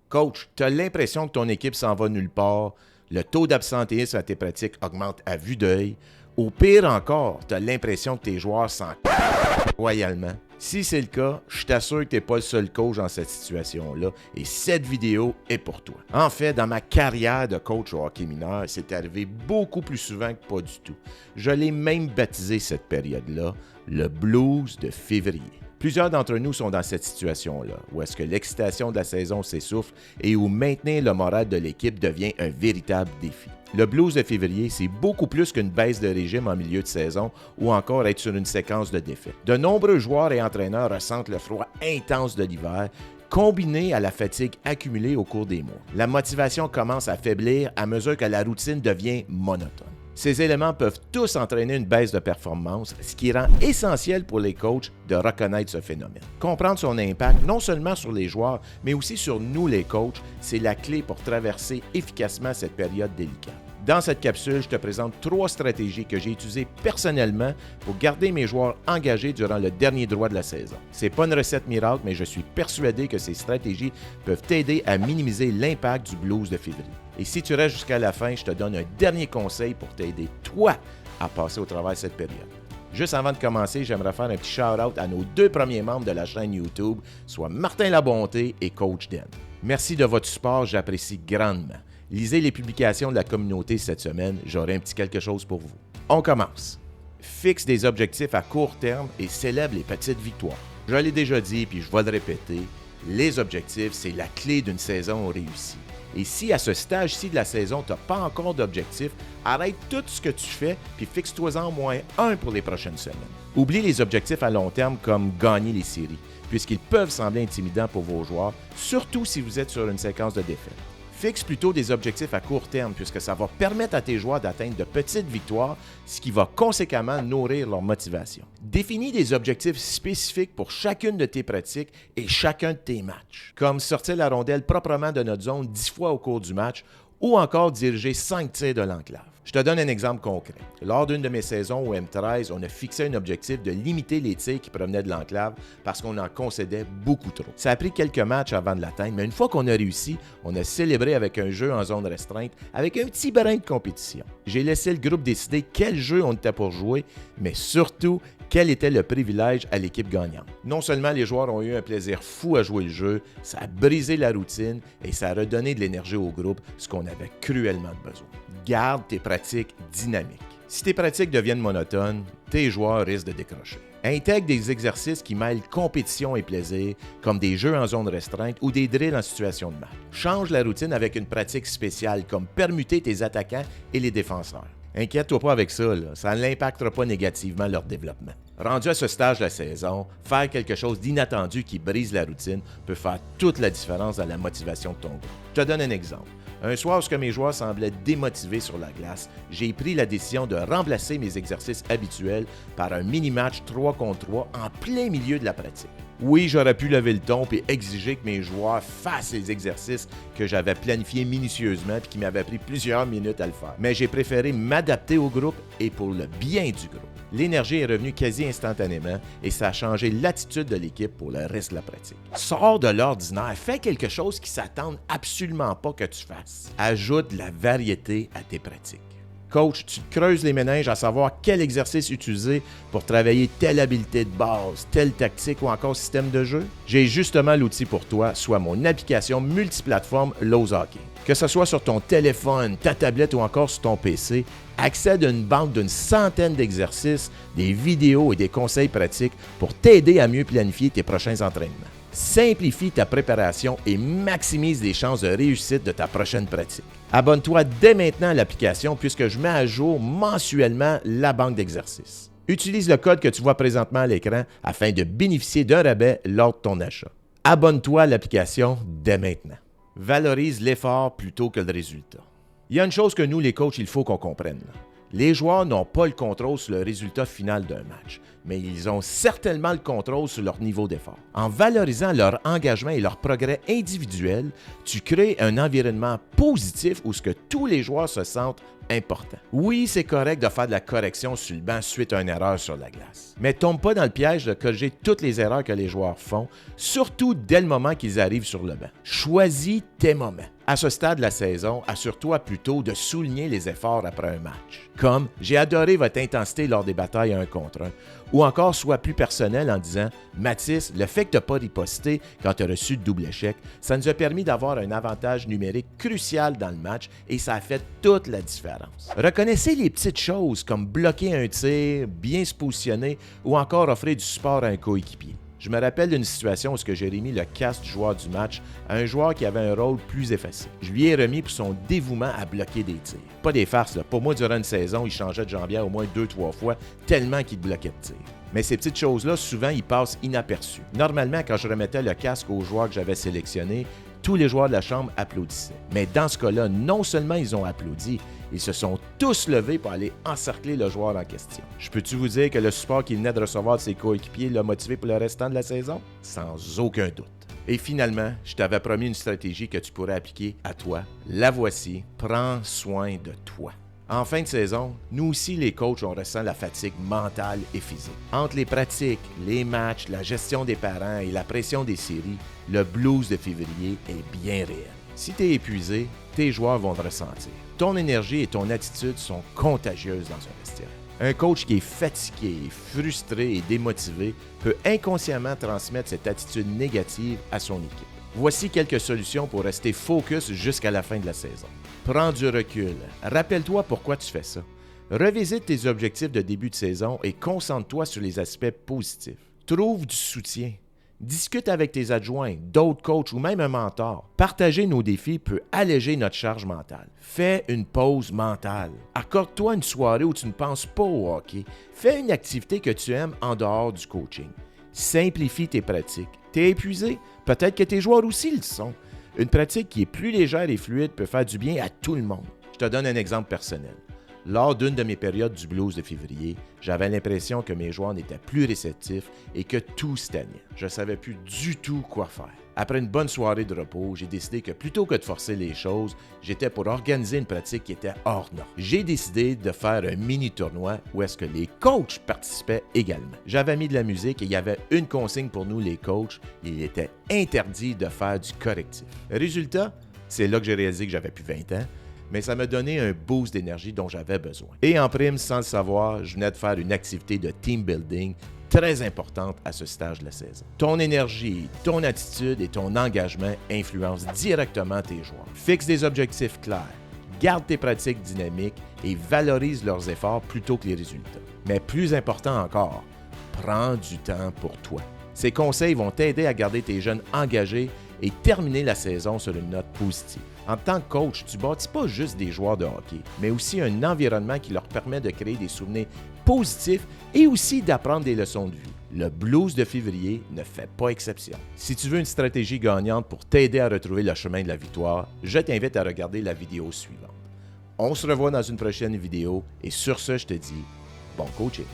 Coach, tu as l'impression que ton équipe s'en va nulle part, le taux d'absentéisme à tes pratiques augmente à vue d'œil, ou pire encore, tu as l'impression que tes joueurs s'en royalement. Si c'est le cas, je t'assure que tu n'es pas le seul coach dans cette situation-là et cette vidéo est pour toi. En fait, dans ma carrière de coach au hockey mineur, c'est arrivé beaucoup plus souvent que pas du tout. Je l'ai même baptisé cette période-là, le blues de février. Plusieurs d'entre nous sont dans cette situation-là, où est-ce que l'excitation de la saison s'essouffle et où maintenir le moral de l'équipe devient un véritable défi. Le blues de février, c'est beaucoup plus qu'une baisse de régime en milieu de saison ou encore être sur une séquence de défaites. De nombreux joueurs et entraîneurs ressentent le froid intense de l'hiver, combiné à la fatigue accumulée au cours des mois. La motivation commence à faiblir à mesure que la routine devient monotone. Ces éléments peuvent tous entraîner une baisse de performance, ce qui rend essentiel pour les coachs de reconnaître ce phénomène. Comprendre son impact non seulement sur les joueurs, mais aussi sur nous les coachs, c'est la clé pour traverser efficacement cette période délicate. Dans cette capsule, je te présente 3 stratégies que j'ai utilisées personnellement pour garder mes joueurs engagés durant le dernier droit de la saison. C'est pas une recette miracle, mais je suis persuadé que ces stratégies peuvent t'aider à minimiser l'impact du blues de février. Et si tu restes jusqu'à la fin, je te donne un dernier conseil pour t'aider, toi, à passer au travers de cette période. Juste avant de commencer, j'aimerais faire un petit shout-out à nos 2 premiers membres de la chaîne YouTube, soit Martin Labonté et Coach Den. Merci de votre support, j'apprécie grandement. Lisez les publications de la communauté cette semaine, j'aurai un petit quelque chose pour vous. On commence. Fixe des objectifs à court terme et célèbre les petites victoires. Je l'ai déjà dit, puis je vais le répéter, les objectifs, c'est la clé d'une saison réussie. Et si à ce stage-ci de la saison, tu n'as pas encore d'objectif, arrête tout ce que tu fais puis fixe-toi-en au moins un pour les prochaines semaines. Oublie les objectifs à long terme comme gagner les séries, puisqu'ils peuvent sembler intimidants pour vos joueurs, surtout si vous êtes sur une séquence de défaites. Fixe plutôt des objectifs à court terme puisque ça va permettre à tes joueurs d'atteindre de petites victoires, ce qui va conséquemment nourrir leur motivation. Définis des objectifs spécifiques pour chacune de tes pratiques et chacun de tes matchs, comme sortir la rondelle proprement de notre zone 10 fois au cours du match ou encore diriger 5 tirs de l'enclave. Je te donne un exemple concret. Lors d'une de mes saisons au M13, on a fixé un objectif de limiter les tirs qui provenaient de l'enclave parce qu'on en concédait beaucoup trop. Ça a pris quelques matchs avant de l'atteindre, mais une fois qu'on a réussi, on a célébré avec un jeu en zone restreinte avec un petit brin de compétition. J'ai laissé le groupe décider quel jeu on était pour jouer, mais surtout quel était le privilège à l'équipe gagnante. Non seulement les joueurs ont eu un plaisir fou à jouer le jeu, ça a brisé la routine et ça a redonné de l'énergie au groupe, ce qu'on avait cruellement besoin. Garde tes pratiques dynamiques. Si tes pratiques deviennent monotones, tes joueurs risquent de décrocher. Intègre des exercices qui mêlent compétition et plaisir, comme des jeux en zone restreinte ou des drills en situation de match. Change la routine avec une pratique spéciale, comme permuter tes attaquants et les défenseurs. Inquiète-toi pas avec ça, ça n'impactera pas négativement leur développement. Rendu à ce stage de la saison, faire quelque chose d'inattendu qui brise la routine peut faire toute la différence dans la motivation de ton groupe. Je te donne un exemple. Un soir où mes joueurs semblaient démotivés sur la glace, j'ai pris la décision de remplacer mes exercices habituels par un mini-match 3 contre 3 en plein milieu de la pratique. Oui, j'aurais pu lever le ton et exiger que mes joueurs fassent les exercices que j'avais planifiés minutieusement et qui m'avaient pris plusieurs minutes à le faire. Mais j'ai préféré m'adapter au groupe et pour le bien du groupe. L'énergie est revenue quasi instantanément et ça a changé l'attitude de l'équipe pour le reste de la pratique. Sors de l'ordinaire, fais quelque chose qui ne s'attende absolument pas que tu fasses. Ajoute de la variété à tes pratiques. Coach, tu te creuses les méninges à savoir quel exercice utiliser pour travailler telle habileté de base, telle tactique ou encore système de jeu? J'ai justement l'outil pour toi, soit mon application multiplateforme Lowe's Hockey. Que ce soit sur ton téléphone, ta tablette ou encore sur ton PC, accède à une banque d'une centaine d'exercices, des vidéos et des conseils pratiques pour t'aider à mieux planifier tes prochains entraînements. Simplifie ta préparation et maximise les chances de réussite de ta prochaine pratique. Abonne-toi dès maintenant à l'application puisque je mets à jour mensuellement la banque d'exercices. Utilise le code que tu vois présentement à l'écran afin de bénéficier d'un rabais lors de ton achat. Abonne-toi à l'application dès maintenant. Valorise l'effort plutôt que le résultat. Il y a une chose que nous, les coachs, il faut qu'on comprenne. Les joueurs n'ont pas le contrôle sur le résultat final d'un match, mais ils ont certainement le contrôle sur leur niveau d'effort. En valorisant leur engagement et leur progrès individuel, tu crées un environnement positif où ce que tous les joueurs se sentent importants. Oui, c'est correct de faire de la correction sur le banc suite à une erreur sur la glace, mais tombe pas dans le piège de corriger toutes les erreurs que les joueurs font, surtout dès le moment qu'ils arrivent sur le banc. Choisis tes moments. À ce stade de la saison, assure-toi plutôt de souligner les efforts après un match. Comme « J'ai adoré votre intensité lors des batailles 1 contre 1 » ou encore sois plus personnel en disant « Mathis, le fait que tu n'as pas riposté quand tu as reçu le double échec, ça nous a permis d'avoir un avantage numérique crucial dans le match et ça a fait toute la différence. » Reconnaissez les petites choses comme bloquer un tir, bien se positionner ou encore offrir du support à un coéquipier. Je me rappelle d'une situation où j'ai remis le casque du joueur du match à un joueur qui avait un rôle plus effacé. Je lui ai remis pour son dévouement à bloquer des tirs. Pas des farces, là. Pour moi, durant une saison, il changeait de jambière au moins 2-3 fois, tellement qu'il bloquait de tirs. Mais ces petites choses-là, souvent, ils passent inaperçues. Normalement, quand je remettais le casque au joueur que j'avais sélectionné, tous les joueurs de la chambre applaudissaient. Mais dans ce cas-là, non seulement ils ont applaudi, ils se sont tous levés pour aller encercler le joueur en question. Je peux-tu vous dire que le support qu'il venait de recevoir de ses coéquipiers l'a motivé pour le restant de la saison? Sans aucun doute. Et finalement, je t'avais promis une stratégie que tu pourrais appliquer à toi. La voici, prends soin de toi. En fin de saison, nous aussi, les coachs, on ressent la fatigue mentale et physique. Entre les pratiques, les matchs, la gestion des parents et la pression des séries, le blues de février est bien réel. Si tu es épuisé, tes joueurs vont le ressentir. Ton énergie et ton attitude sont contagieuses dans un vestiaire. Un coach qui est fatigué, frustré et démotivé peut inconsciemment transmettre cette attitude négative à son équipe. Voici quelques solutions pour rester focus jusqu'à la fin de la saison. Prends du recul. Rappelle-toi pourquoi tu fais ça. Revisite tes objectifs de début de saison et concentre-toi sur les aspects positifs. Trouve du soutien. Discute avec tes adjoints, d'autres coachs ou même un mentor. Partager nos défis peut alléger notre charge mentale. Fais une pause mentale. Accorde-toi une soirée où tu ne penses pas au hockey. Fais une activité que tu aimes en dehors du coaching. Simplifie tes pratiques. T'es épuisé? Peut-être que tes joueurs aussi le sont. Une pratique qui est plus légère et fluide peut faire du bien à tout le monde. Je te donne un exemple personnel. Lors d'une de mes périodes du blues de février, j'avais l'impression que mes joueurs n'étaient plus réceptifs et que tout stagnait. Je ne savais plus du tout quoi faire. Après une bonne soirée de repos, j'ai décidé que plutôt que de forcer les choses, j'étais pour organiser une pratique qui était hors norme. J'ai décidé de faire un mini-tournoi où est-ce que les coachs participaient également. J'avais mis de la musique et il y avait une consigne pour nous les coachs, il était interdit de faire du correctif. Résultat, c'est là que j'ai réalisé que j'avais plus 20 ans, mais ça m'a donné un boost d'énergie dont j'avais besoin. Et en prime, sans le savoir, je venais de faire une activité de team building très importante à ce stage de la saison. Ton énergie, ton attitude et ton engagement influencent directement tes joueurs. Fixe des objectifs clairs, garde tes pratiques dynamiques et valorise leurs efforts plutôt que les résultats. Mais plus important encore, prends du temps pour toi. Ces conseils vont t'aider à garder tes jeunes engagés et terminer la saison sur une note positive. En tant que coach, tu bâtis pas juste des joueurs de hockey, mais aussi un environnement qui leur permet de créer des souvenirs positifs et aussi d'apprendre des leçons de vie. Le blues de février ne fait pas exception. Si tu veux une stratégie gagnante pour t'aider à retrouver le chemin de la victoire, je t'invite à regarder la vidéo suivante. On se revoit dans une prochaine vidéo et sur ce, je te dis bon coaching.